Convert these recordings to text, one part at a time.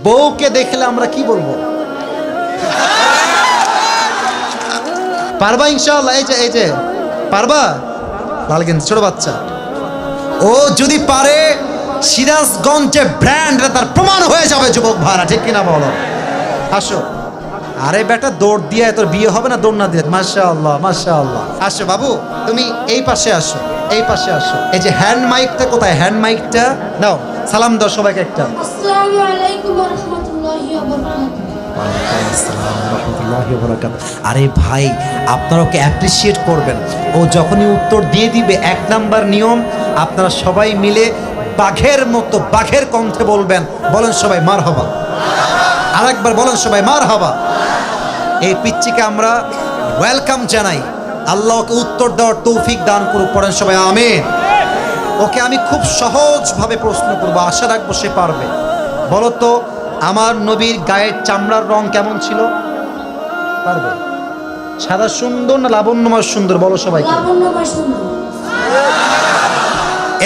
বউকে দেখলে আমরা কি বলবো? পারবা ইনশাআল্লাহ? এই যে পারবা? লাল গেঞ্জি ছোট বাচ্চা, ও যদি পারে সিরাজগঞ্জে ব্র্যান্ড তার প্রমাণ হয়ে যাবে যুবক ভাড়া, ঠিক কিনা বলো? আসো। আরে বেটা দৌড় দিয়ে তোর বিয়ে হবে না দৌড় না দিয়ে? মাশাআল্লাহ মাশাআল্লাহ। আসো বাবু, তুমি এই পাশে আসো, এই পাশে আসো। এই যে হ্যান্ড মাইকটা কোথায়? হ্যান্ড মাইকটা দাও, সালাম দাও সবাইকে একটা। আসসালামু আলাইকুম ওয়া রাহমাতুল্লাহি ওয়া বারাকাতুহু। আরে ভাই, আপনারা ওকে অ্যাপ্রিসিয়েট করবেন। ও যখনই উত্তর দিয়ে দিবে, 1 নাম্বার নিয়ম, আপনারা সবাই মিলে বাঘের মতো বাঘের কণ্ঠে বলবেন। বলেন সবাই মারহাবা। আরেকবার বলেন সবাই মারহাবা। এই পিচ্চিকে আমরা ওয়েলকাম জানাই। আল্লাহ ওকে উত্তর দেওয়ার তৌফিক দান করুক। পড়েন সবাই আমিন। ওকে আমি খুব সহজভাবে প্রশ্ন করবো, আশা রাখবো সে পারবে। বলো তো, আমার নবীর গায়ের চামড়ার রং কেমন ছিল? পারবে? সাদা সুন্দর না লাবণ্যময় সুন্দর? বলো সবাইকে। লাবণ্যময় সুন্দর।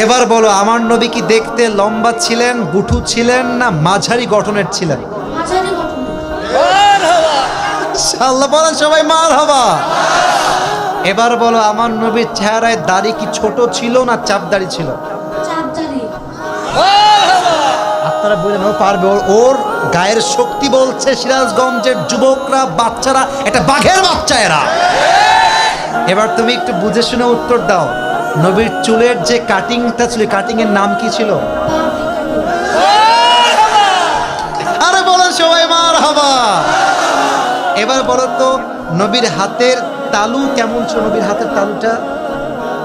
এবার বলো, আমার নবী কি দেখতে লম্বা ছিলেন, গুঠু ছিলেন, না মাঝারি গঠনের ছিলেন? মাঝারি গঠন। আল্লাহ বলেন সবাই মারহাবা। এবার বলো, আমার নবীর চেহারায় দাড়ি কি ছোট ছিল না চাপ দাড়ি ছিল? চাপদারি। আপনারা বললেন ও পারবে, ওর গায়ের শক্তি বলছে সিরাজগঞ্জের যুবকরা, বাচ্চারা, এটা বাঘের বাচ্চা এরা। এবার তুমি একটু বুঝে শুনে উত্তর দাও। নবীর চুলের যে কাটিংটা ছিল, কাটিং এর নাম কি ছিল? আরে বলেন সবাই মারহাবা। এবার বলো তো, নবীর হাতের তালু কেমন ছিল? নবীর হাতের তালুটা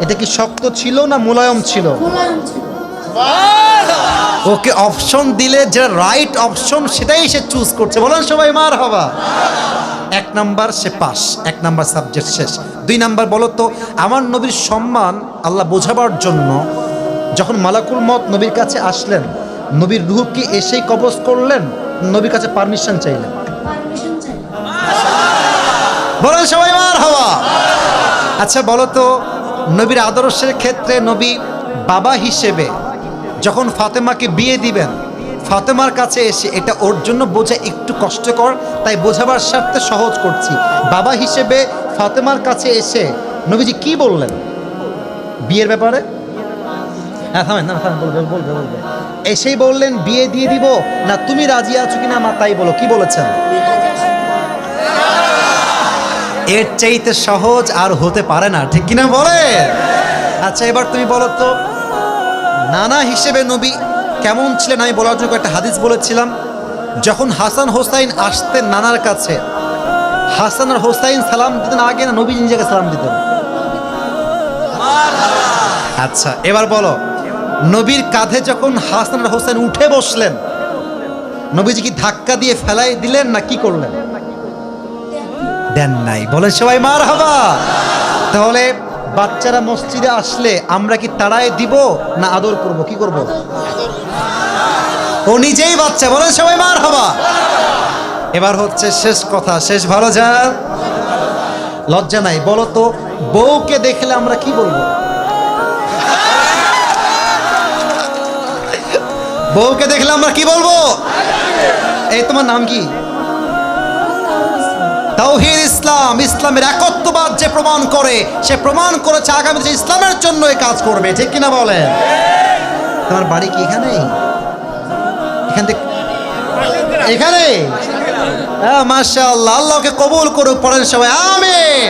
এটা কি শক্ত ছিল না মোলায়েম ছিল? মোলায়েম ছিল। ওকে অপশন দিলে যে রাইট অপশন সেটাই সে চুজ করছে। বলেন সবাই মারহাবা। 1 নাম্বার সে পাস, 1 নাম্বার সাবজেক্ট শেষ। 2 নাম্বার বলো তো, আমার নবীর সম্মান আল্লাহ বোঝাবার জন্য যখন মালাকুল মত নবীর কাছে আসলেন, নবীর রূহ কি এসেই কবজ করলেন, নবীর কাছে পারমিশন চাইলেন? পারমিশন চাই। বলেন সবাই মারহাবা। আচ্ছা বলো তো, নবীর আদর্শের ক্ষেত্রে নবী বাবা হিসেবে যখন ফাতেমাকে বিয়ে দিবেন, ফাতেমার কাছে এসে, এটা ওর জন্য বোঝা একটু কষ্টকর, তাই বোঝাবার স্বার্থে সহজ করছি। বাবা হিসেবে ফাতেমার কাছে এসে নবীজি কি বললেন বিয়ের ব্যাপারে? হ্যাঁ থামেন, না থামেন, বলবে। এসেই বললেন বিয়ে দিয়ে দিব, না তুমি রাজি আছো কিনা মা তাই বলো, কি বলেছেন? তুমি রাজি আছো? এর চাইতে সহজ আর হতে পারে না, ঠিক কিনা বলে? আচ্ছা এবার তুমি বলো তো, নানা হিসেবে নবী কেমন ছিলেন? আমি বলার জন্য একটা হাদিস বলেছিলাম, যখন হাসান হোসাইন আসতেন নানার কাছে, হাসান আর হোসাইন সালাম দিতেন আগে না নবী নিজেকে সালাম দিতেন? আচ্ছা এবার বলো, নবীর কাঁধে যখন হাসান আর হোসাইন উঠে বসলেন, নবীজি কি ধাক্কা দিয়ে ফেলাই দিলেন না কি করলেন? দেন নাই। বলেন সবাই মারহাবা। তাহলে বাচ্চারা মসজিদে আসলে আমরা কি তাড়ায় দিব না আদর করব? কি করব? ও নিজেই বাচ্চা। বলেন সবাই মারহাবা। এবার হচ্ছে শেষ কথা, শেষ ভালো যা, লজ্জা নাই। বলো তো, বউকে দেখলে আমরা কি বলবো? বউকে দেখলে আমরা কি বলবো? এই তোমার নাম কি? তাওহীদ ইসলাম। ইসলামের একত্ববাদ যে প্রমাণ করে, সে প্রমাণ করেছে আগামীতে ইসলামের জন্য এই কাজ করবে, ঠিক কিনা বলেন? তোমার বাড়ি কি এখানে? এখান থেকে এখানে? হ্যাঁ মাশাআল্লাহ। আল্লাহকে কবুল করুক। পড়েন সবাই আমিন।